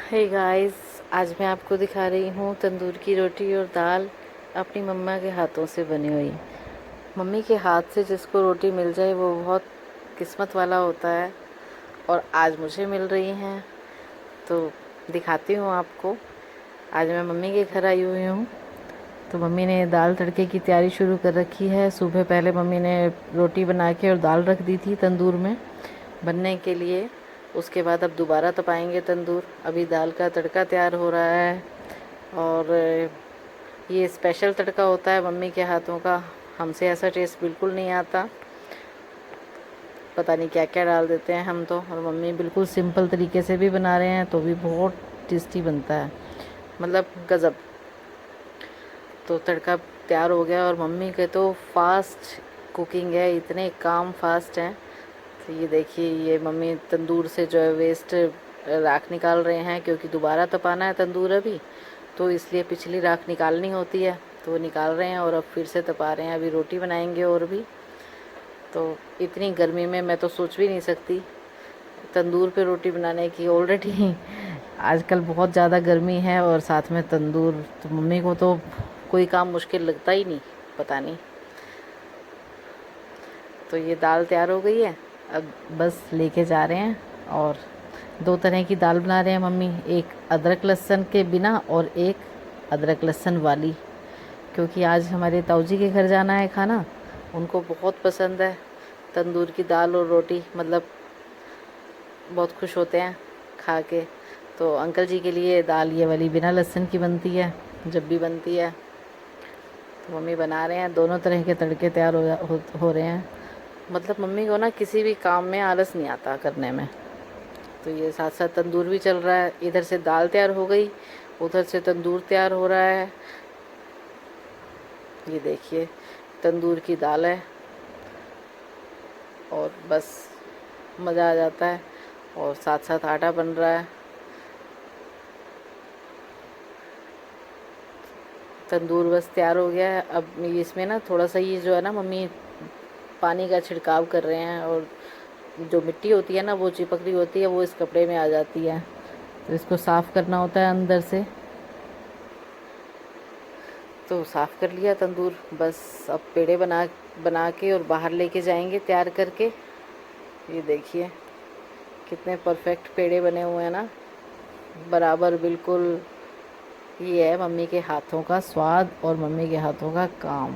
Hey guys, आज मैं आपको दिखा रही हूँ तंदूर की रोटी और दाल अपनी मम्मा के हाथों से बनी हुई। मम्मी के हाथ से जिसको रोटी मिल जाए वो बहुत किस्मत वाला होता है, और आज मुझे मिल रही हैं तो दिखाती हूँ आपको। आज मैं मम्मी के घर आई हुई हूँ, तो मम्मी ने दाल तड़के की तैयारी शुरू कर रखी है। सुबह पहले मम्मी ने रोटी बना के और दाल रख दी थी तंदूर में बनने के लिए। उसके बाद अब दोबारा तपाएंगे तंदूर। अभी दाल का तड़का तैयार हो रहा है, और ये स्पेशल तड़का होता है मम्मी के हाथों का। हमसे ऐसा टेस्ट बिल्कुल नहीं आता, पता नहीं क्या क्या डाल देते हैं हम तो। और मम्मी बिल्कुल सिंपल तरीके से भी बना रहे हैं तो भी बहुत टेस्टी बनता है, मतलब गज़ब। तो तड़का तैयार हो गया, और मम्मी के तो फास्ट कुकिंग है, इतने काम फास्ट हैं। तो ये देखिए, ये मम्मी तंदूर से जो है वेस्ट राख निकाल रहे हैं, क्योंकि दोबारा तपाना है तंदूर अभी, तो इसलिए पिछली राख निकालनी होती है, तो वो निकाल रहे हैं और अब फिर से तपा रहे हैं। अभी रोटी बनाएंगे और भी। तो इतनी गर्मी में मैं तो सोच भी नहीं सकती तंदूर पे रोटी बनाने की। ऑलरेडी आजकल बहुत ज़्यादा गर्मी है और साथ में तंदूर, तो मम्मी को तो कोई काम मुश्किल लगता ही नहीं, पता नहीं। तो ये दाल तैयार हो गई है, अब बस लेके जा रहे हैं। और दो तरह की दाल बना रहे हैं मम्मी, एक अदरक लहसुन के बिना और एक अदरक लहसुन वाली, क्योंकि आज हमारे ताऊ जी के घर जाना है खाना। उनको बहुत पसंद है तंदूर की दाल और रोटी, मतलब बहुत खुश होते हैं खा के। तो अंकल जी के लिए दाल ये वाली बिना लहसुन की बनती है जब भी बनती है। तो मम्मी बना रहे हैं, दोनों तरह के तड़के तैयार हो रहे हैं। मतलब मम्मी को ना किसी भी काम में आलस नहीं आता करने में। तो ये साथ साथ तंदूर भी चल रहा है, इधर से दाल तैयार हो गई, उधर से तंदूर तैयार हो रहा है। ये देखिए, तंदूर की दाल है और बस मज़ा आ जाता है। और साथ साथ आटा बन रहा है। तंदूर बस तैयार हो गया है। अब इसमें ना थोड़ा सा ये जो है ना, मम्मी पानी का छिड़काव कर रहे हैं, और जो मिट्टी होती है ना वो चिपक रही होती है, वो इस कपड़े में आ जाती है, तो इसको साफ़ करना होता है अंदर से। तो साफ़ कर लिया तंदूर, बस अब पेड़े बना बना के और बाहर लेके जाएंगे तैयार करके। ये देखिए कितने परफेक्ट पेड़े बने हुए हैं ना, बराबर बिल्कुल। ये है मम्मी के हाथों का स्वाद और मम्मी के हाथों का काम।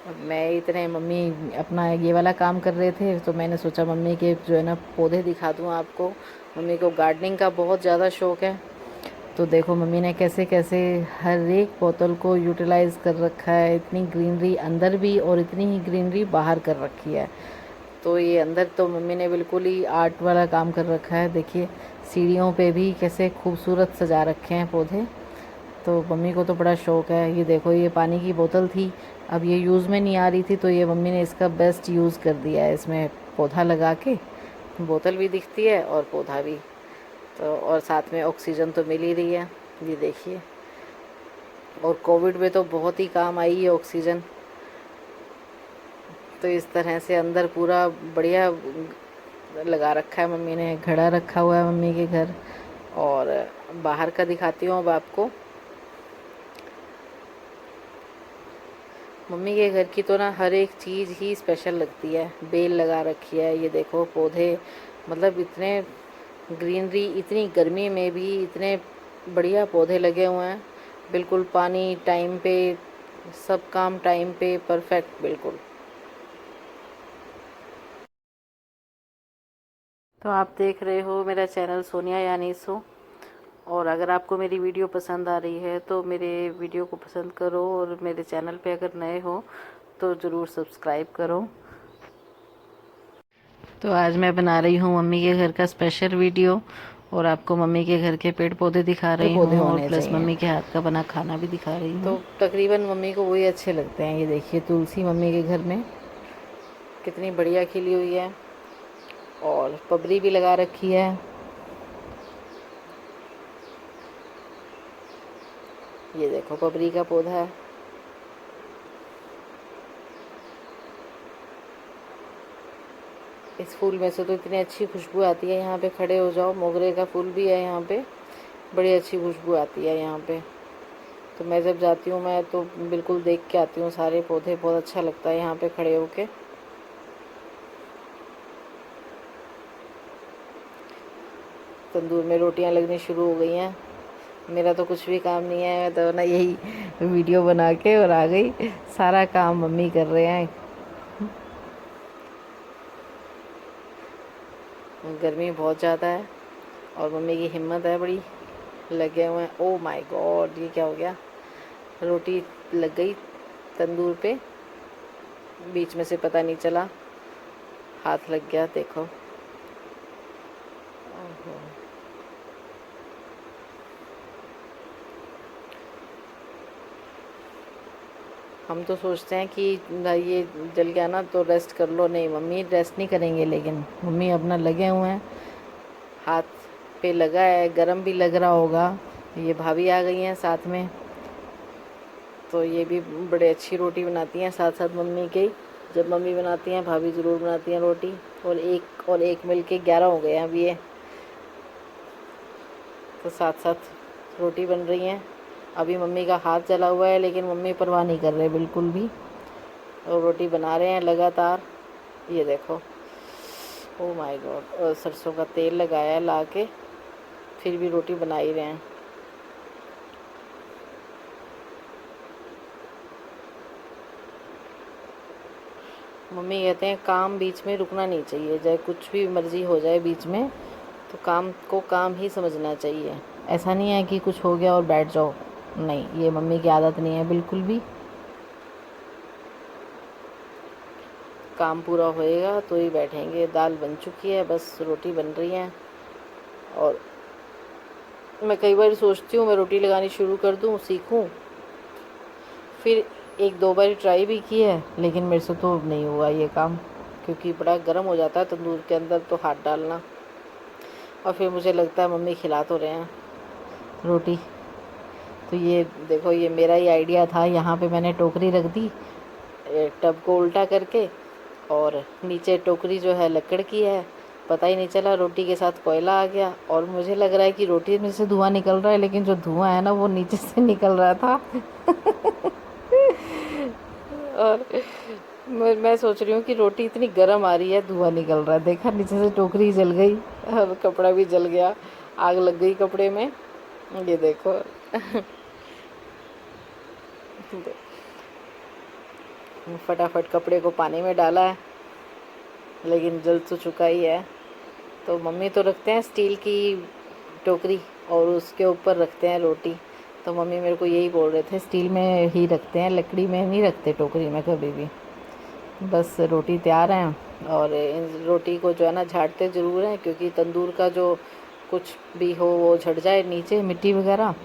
अब मैं इतने मम्मी अपना ये वाला काम कर रहे थे, तो मैंने सोचा मम्मी के जो है ना पौधे दिखा दूँ आपको। मम्मी को गार्डनिंग का बहुत ज़्यादा शौक़ है। तो देखो मम्मी ने कैसे कैसे हर एक बोतल को यूटिलाइज़ कर रखा है। इतनी ग्रीनरी अंदर भी और इतनी ही ग्रीनरी बाहर कर रखी है। तो ये अंदर तो मम्मी ने बिल्कुल ही आर्ट वाला काम कर रखा है। देखिए सीढ़ियों पे भी कैसे खूबसूरत सजा रखे हैं पौधे। तो मम्मी को तो बड़ा शौक़ है। ये देखो, ये पानी की बोतल थी, अब ये यूज़ में नहीं आ रही थी, तो ये मम्मी ने इसका बेस्ट यूज़ कर दिया है। इसमें पौधा लगा के बोतल भी दिखती है और पौधा भी, तो और साथ में ऑक्सीजन तो मिल ही रही है। ये देखिए, और कोविड में तो बहुत ही काम आई है ऑक्सीजन। तो इस तरह से अंदर पूरा बढ़िया लगा रखा है मम्मी ने। घड़ा रखा हुआ है मम्मी के घर। और बाहर का दिखाती हूँ अब आपको। मम्मी के घर की तो ना हर एक चीज़ ही स्पेशल लगती है। बेल लगा रखी है, ये देखो पौधे, मतलब इतने ग्रीनरी, इतनी गर्मी में भी इतने बढ़िया पौधे लगे हुए हैं। बिल्कुल पानी टाइम पे, सब काम टाइम पे, परफेक्ट बिल्कुल। तो आप देख रहे हो मेरा चैनल सोनिया यानी सो। और अगर आपको मेरी वीडियो पसंद आ रही है तो मेरे वीडियो को पसंद करो, और मेरे चैनल पे अगर नए हो तो ज़रूर सब्सक्राइब करो। तो आज मैं बना रही हूँ मम्मी के घर का स्पेशल वीडियो, और आपको मम्मी के घर के पेड़ पौधे दिखा रही हूँ, और प्लस मम्मी के हाथ का बना खाना भी दिखा रही हूँ। तो तकरीबन मम्मी को वही अच्छे लगते हैं। ये देखिए तुलसी मम्मी के घर में कितनी बढ़िया खिली हुई है, और पबरी भी लगा रखी है। ये देखो पबरी का पौधा है। इस फूल में से तो इतनी अच्छी खुशबू आती है, यहाँ पे खड़े हो जाओ, मोगरे का फूल भी है यहाँ पे, बड़ी अच्छी खुशबू आती है यहाँ पे। तो मैं जब जाती हूँ मैं तो बिल्कुल देख के आती हूँ सारे पौधे, बहुत अच्छा लगता है यहाँ पे खड़े होके। तंदूर में रोटियां लगनी शुरू हो गई हैं। मेरा तो कुछ भी काम नहीं है, मैं तो ना यही वीडियो बना के और आ गई। सारा काम मम्मी कर रहे हैं। गर्मी बहुत ज़्यादा है और मम्मी की हिम्मत है बड़ी, लगे हुए हैं। ओ माय गॉड, ये क्या हो गया? रोटी लग गई तंदूर पे, बीच में से पता नहीं चला, हाथ लग गया, देखो। ओहो। हम तो सोचते हैं कि ये जल गया ना तो रेस्ट कर लो, नहीं मम्मी रेस्ट नहीं करेंगे, लेकिन मम्मी अपना लगे हुए हैं, हाथ पे लगा है, गरम भी लग रहा होगा। ये भाभी आ गई हैं साथ में, तो ये भी बड़े अच्छी रोटी बनाती हैं साथ साथ मम्मी के। जब मम्मी बनाती हैं भाभी ज़रूर बनाती हैं रोटी। और एक मिल के 11 हो गए हैं अभी ये, तो साथ साथ रोटी बन रही हैं। अभी मम्मी का हाथ जला हुआ है लेकिन मम्मी परवाह नहीं कर रहे बिल्कुल भी, और रोटी बना रहे हैं लगातार। ये देखो, ओ माय गॉड, और सरसों का तेल लगाया है ला के, फिर भी रोटी बना ही रहे हैं। मम्मी कहते हैं काम बीच में रुकना नहीं चाहिए, चाहे कुछ भी मर्जी हो जाए बीच में, तो काम को काम ही समझना चाहिए। ऐसा नहीं है कि कुछ हो गया और बैठ जाओ, नहीं, ये मम्मी की आदत नहीं है बिल्कुल भी। काम पूरा होएगा तो ही बैठेंगे। दाल बन चुकी है, बस रोटी बन रही है। और मैं कई बार सोचती हूँ मैं रोटी लगानी शुरू कर दूँ, सीखूँ। फिर एक दो बार ट्राई भी की है लेकिन मेरे से तो नहीं हुआ ये काम, क्योंकि बड़ा गर्म हो जाता है तंदूर के अंदर तो हाथ डालना। और फिर मुझे लगता है मम्मी खिला तो रहे हैं रोटी। तो ये देखो, ये मेरा ही आइडिया था। यहाँ पे मैंने टोकरी रख दी टब को उल्टा करके, और नीचे टोकरी जो है लकड़ की है, पता ही नहीं चला रोटी के साथ कोयला आ गया। और मुझे लग रहा है कि रोटी में से धुआं निकल रहा है, लेकिन जो धुआं है ना वो नीचे से निकल रहा था। और मैं सोच रही हूँ कि रोटी इतनी गर्म आ रही है, धुआं निकल रहा है, देखा नीचे से टोकरी जल गई और कपड़ा भी जल गया, आग लग गई कपड़े में। ये देखो। फटाफट कपड़े को पानी में डाला है, लेकिन जल तो चुका ही है। तो मम्मी तो रखते हैं स्टील की टोकरी और उसके ऊपर रखते हैं रोटी। तो मम्मी मेरे को यही बोल रहे थे, स्टील में ही रखते हैं, लकड़ी में नहीं रखते टोकरी में कभी भी। बस रोटी तैयार है, और इन रोटी को जो है ना झाड़ते ज़रूर हैं, क्योंकि तंदूर का जो कुछ भी हो वो झड़ जाए नीचे, मिट्टी वगैरह।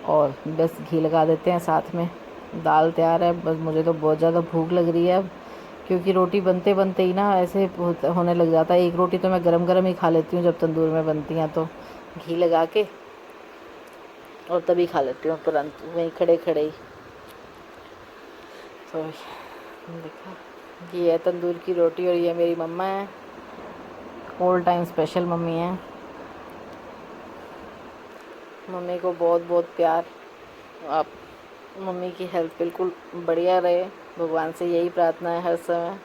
और बस घी लगा देते हैं साथ में। दाल तैयार है, बस मुझे तो बहुत ज़्यादा भूख लग रही है अब, क्योंकि रोटी बनते बनते ही ना ऐसे होने लग जाता है। एक रोटी तो मैं गरम गरम ही खा लेती हूँ जब तंदूर में बनती हैं, तो घी लगा के और तभी खा लेती हूँ तुरंत वहीं खड़े खड़े ही। तो देखा, ये है तंदूर की रोटी और ये मेरी मम्मा है, ऑल टाइम स्पेशल मम्मी है। मम्मी को बहुत बहुत प्यार। आप मम्मी की हेल्थ बिल्कुल बढ़िया रहे, भगवान से यही प्रार्थना है हर समय,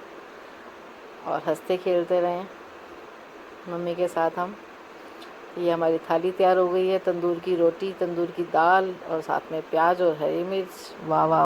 और हंसते खेलते रहें मम्मी के साथ हम। ये हमारी थाली तैयार हो गई है, तंदूर की रोटी, तंदूर की दाल और साथ में प्याज और हरी मिर्च। वाह वाह।